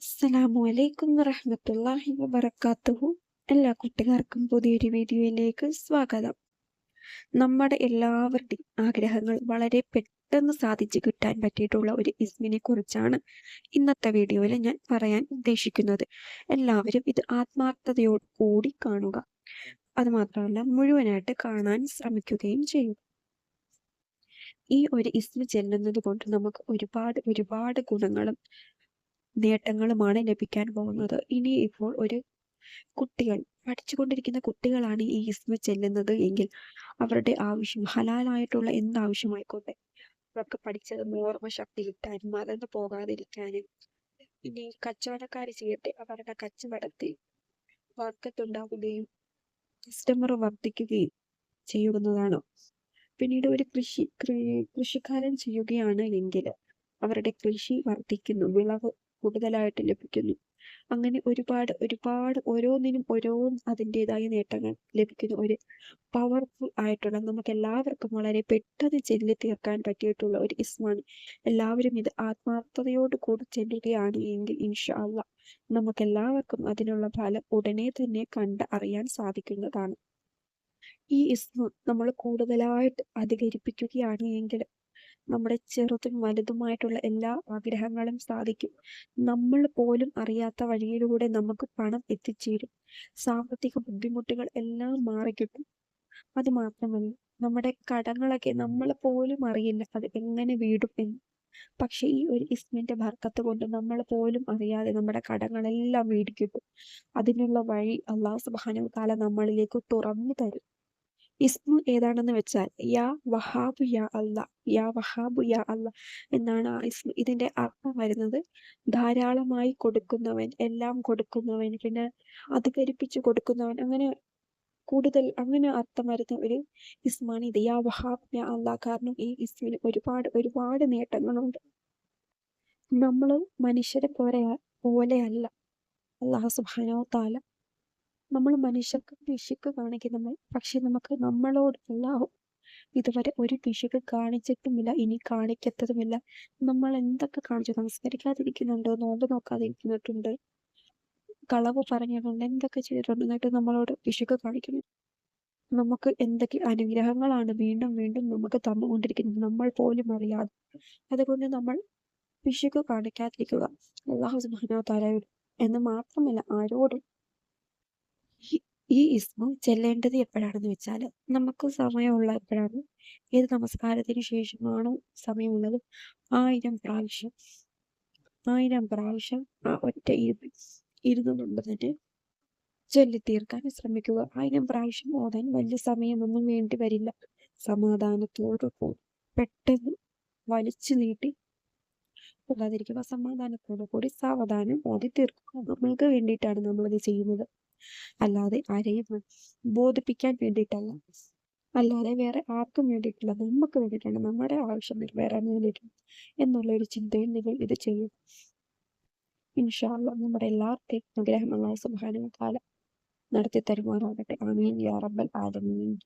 അസ്സലാമു അലൈക്കും വറഹ്മത്തുള്ളാഹി വബറകാതുഹു. എല്ലാ കൂട്ടുകാർക്കും പുതിയൊരു വീഡിയോയിലേക്ക് സ്വാഗതം. നമ്മുടെ എല്ലാവരുടെയും ആഗ്രഹങ്ങൾ വളരെ പെട്ടെന്ന് സാധിച്ചു കിട്ടാൻ പറ്റിയിട്ടുള്ള ഒരു ഇസ്മിനെ കുറിച്ചാണ് ഇന്നത്തെ വീഡിയോയിൽ ഞാൻ പറയാൻ ഉദ്ദേശിക്കുന്നത്. എല്ലാവരും ഇത് ആത്മാർത്ഥതയോട് കൂടി കാണുക. അതുമാത്രമല്ല മുഴുവനായിട്ട് കാണാൻ ശ്രമിക്കുകയും ചെയ്യുക. ഈ ഒരു ഇസ്മ ചെല്ലുന്നത് കൊണ്ട് നമുക്ക് ഒരുപാട് ഗുണങ്ങളും നേട്ടങ്ങളുമാണ് ലഭിക്കാൻ പോകുന്നത്. ഇനി ഇപ്പോൾ കുട്ടികൾ പഠിച്ചുകൊണ്ടിരിക്കുന്ന കുട്ടികളാണ് ഈ ഇസ്മ ചെല്ലുന്നത് എങ്കിൽ അവരുടെ ആവശ്യം ഹലാലായിട്ടുള്ള എന്താവശ്യമായിക്കോട്ടെ, അവർക്ക് പഠിച്ചത് ഓർമ്മ ശക്തി കിട്ടാനും മറന്നു പോകാതിരിക്കാനും, ഇനി കച്ചവടക്കാർ ചെയ്യട്ടെ, അവരുടെ കച്ചവടത്തിൽ വർക്കത്തുണ്ടാവുകയും കസ്റ്റമർ വർദ്ധിക്കുകയും ചെയ്യുന്നതാണ്. പിന്നീട് ഒരു കൃഷിക്കാരൻ ചെയ്യുകയാണ് എങ്കിൽ അവരുടെ കൃഷി വർദ്ധിക്കുന്നു, വിളവ് കൂടുതലായിട്ട് ലഭിക്കുന്നു. അങ്ങനെ ഒരുപാട് ഓരോന്നിനും അതിൻ്റെതായ നേട്ടങ്ങൾ ലഭിക്കുന്ന ഒരു പവർഫുൾ ആയിട്ടുള്ള, നമുക്ക് എല്ലാവർക്കും വളരെ പെട്ടെന്ന് ചൊല്ലി തീർക്കാൻ പറ്റിയിട്ടുള്ള ഒരു ഇസ്മാണ്. എല്ലാവരും ഇത് ആത്മാർത്ഥതയോട് കൂടി ചെല്ലുകയാണ് എങ്കിൽ ഇൻഷാ അല്ലാഹ് നമുക്ക് എല്ലാവർക്കും അതിനുള്ള ഫലം ഉടനെ തന്നെ കണ്ട് അറിയാൻ സാധിക്കുന്നതാണ്. ഈ ഇസ്മ നമ്മൾ കൂടുതലായിട്ട് അധികരിപ്പിക്കുകയാണ് എങ്കിൽ നമ്മുടെ ചെറുതും വലുതുമായിട്ടുള്ള എല്ലാ ആഗ്രഹങ്ങളും സാധിക്കും. നമ്മൾ പോലും അറിയാത്ത വഴിയിലൂടെ നമുക്ക് പണം എത്തിച്ചേരും. സാമ്പത്തിക ബുദ്ധിമുട്ടുകൾ എല്ലാം മാറിക്കിട്ടും. അത് മാത്രമല്ല, നമ്മുടെ കടങ്ങളൊക്കെ നമ്മൾ പോലും അറിയില്ല അത് എങ്ങനെ വീടും എന്ന്. പക്ഷെ ഈ ഒരു ഇസ്മിന്റെ ബർക്കത്ത് കൊണ്ട് നമ്മൾ പോലും അറിയാതെ നമ്മുടെ കടങ്ങളെല്ലാം വീടിക്കിട്ടും. അതിനുള്ള വഴി അല്ലാഹു സുബ്ഹാനഹു വ തആല നമ്മളിലേക്ക് തുറന്നു തരും. ഇസ്മു ഏതാണെന്ന് വെച്ചാൽ യാ വഹാബു യാ അല്ലാ, യാ വഹാബു യാ അല്ലാ എന്നാണ് ആ ഇസ്മു. ഇതിന്റെ അർത്ഥം വരുന്നത് ധാരാളമായി കൊടുക്കുന്നവൻ, എല്ലാം കൊടുക്കുന്നവൻ, പിന്നെ അധികരിപ്പിച്ചു കൊടുക്കുന്നവൻ, അങ്ങനെ അർത്ഥം വരുന്ന ഒരു ഇസ്മാണ് ഇത്, യാ വഹാബ് യാ അല്ലാ. കാരണം ഈ ഇസ്മിന് ഒരുപാട് നേട്ടങ്ങളുണ്ട്. നമ്മൾ മനുഷ്യരെ പോലെയല്ല അല്ലാഹു സുബ്ഹാനഹു വ തആല. നമ്മൾ മനുഷ്യർക്ക് പിശുക്ക് കാണിക്കുന്നവർ, പക്ഷെ നമ്മളോട് അല്ലാഹു ഇതുവരെ ഒരു പിശുക്ക് കാണിച്ചിട്ടുമില്ല, ഇനി കാണിക്കത്തതുമില്ല. നമ്മൾ എന്തൊക്കെ കാണിച്ചു, നമസ്കരിക്കാതിരിക്കുന്നുണ്ട്, നോമ്പ് നോക്കാതിരിക്കുന്നുണ്ട്, കളവ് പറഞ്ഞിട്ടുണ്ട്, എന്തൊക്കെ ചെയ്തിട്ടുണ്ട്, എന്നിട്ട് നമ്മളോട് പിശുക്ക് കാണിക്കുന്നു. നമുക്ക് എന്തൊക്കെ അനുഗ്രഹങ്ങളാണ് വീണ്ടും നമുക്ക് തന്നുകൊണ്ടിരിക്കുന്നത്, നമ്മൾ പോലും അറിയാതെ. അതുകൊണ്ട് നമ്മൾ പിശുക്ക് കാണിക്കാതിരിക്കുക അല്ലാഹു സുബ്ഹാനഹു വ തആലയോട് എന്ന് മാത്രമല്ല ആരോടും. ഈ ഇസ്മ ചെല്ലേണ്ടത് എപ്പോഴാണെന്ന് വെച്ചാൽ, നമുക്ക് സമയമുള്ള എപ്പോഴാണ്, ഏത് നമസ്കാരത്തിന് ശേഷമാണോ സമയമുള്ളത് 1000 പ്രാവശ്യം ആ ഒറ്റ ഇരുന്നുകൊണ്ട് തന്നെ ചൊല്ലിത്തീർക്കാൻ ശ്രമിക്കുക. 1000 പ്രാവശ്യം ഓതാൻ വലിയ സമയമൊന്നും വേണ്ടി വരില്ല. സമാധാനത്തോടുകൂടി പെട്ടെന്ന് വലിച്ചു നീട്ടി പോകാതിരിക്കുക. സമാധാനത്തോടു കൂടി സാവധാനം ഓതി തീർക്കുക. നമ്മൾക്ക് വേണ്ടിയിട്ടാണ് നമ്മളിത് ചെയ്യുന്നത്, അല്ലാതെ ആരെയും ബോധിപ്പിക്കാൻ വേണ്ടിയിട്ടല്ല, അല്ലാതെ വേറെ ആർക്കും വേണ്ടിയിട്ടില്ല, നമുക്ക് വേണ്ടിയിട്ടാണ്, നമ്മുടെ ആവശ്യം നിറവേറാൻ വേണ്ടിയിട്ടാണ് എന്നുള്ളൊരു ചിന്തയിൽ നിങ്ങൾ ഇത് ചെയ്യും. ഇൻഷാ അല്ലാഹ് നമ്മുടെ എല്ലാവരുടെയും ആഗ്രഹം അല്ലാഹു സുബ്ഹാനഹു വ തആല നടത്തി തരുമാറാകട്ടെ. ആമീൻ യാ റബ്ബൽ ആലമീൻ.